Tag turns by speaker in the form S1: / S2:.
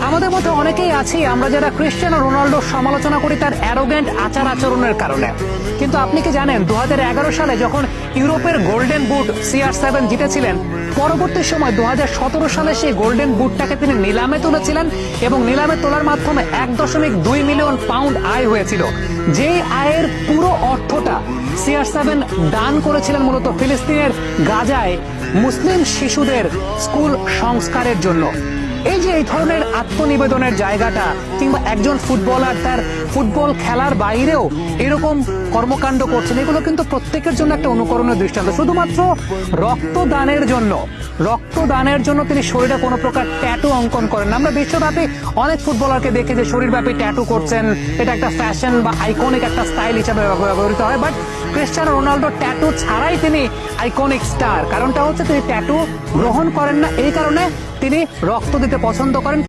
S1: আমাদের মধ্যে অনেকেই আছি আমরা যারা ক্রিশ্চিয়ানো রোনাল্ডোর সমালোচনা করি তার অ্যারোগেন্ট আচার আচরণের কারণে। কিন্তু আপনি কি জানেন 2011 সালে যখন ইউরোপের গোল্ডেন বুট CR7 জিতেছিলেন, পরবর্তী সময় 2017 সালে সেই গোল্ডেন বুটটাকে তিনি নিলামে তুলেছিলেন এবং নিলামে তোলার মাধ্যমে 1.2 মিলিয়ন পাউন্ড আয় হয়েছিল। যে আয়ের পুরো অর্থটা CR7 দান করেছিলেন মূলত ফিলিস্তিনের গাজায় মুসলিম শিশুদের স্কুল সংস্কারের জন্য। এই যে এই ধরনের আত্মনিবেদনের জায়গাটা, কিংবা একজন ফুটবলার তার ফুটবল খেলার বাইরেও এরকম কর্মকাণ্ড করছেন, এগুলো কিন্তু প্রত্যেকের জন্য একটা অনুকরণের দৃষ্টান্ত। শুধুমাত্র রক্তদানের জন্য তিনি শরীরে কোনো প্রকার ট্যাটু অঙ্কন করেন না। আমরা বিশ্বব্যাপী অনেক ফুটবলারকে দেখি যে শরীরব্যাপী ট্যাটু করছেন, এটা একটা ফ্যাশন বা আইকনিক একটা স্টাইল হিসেবে ব্যবহৃত হয়। বাট ক্রিশ্চিয়ানো রোনাল্ডো ট্যাটু ছাড়াই তিনি আইকনিক স্টার। কারণটা হচ্ছে তিনি ট্যাটু গ্রহণ করেন না, এই কারণে তিনি রক্ত দিতে পছন্দ করেন।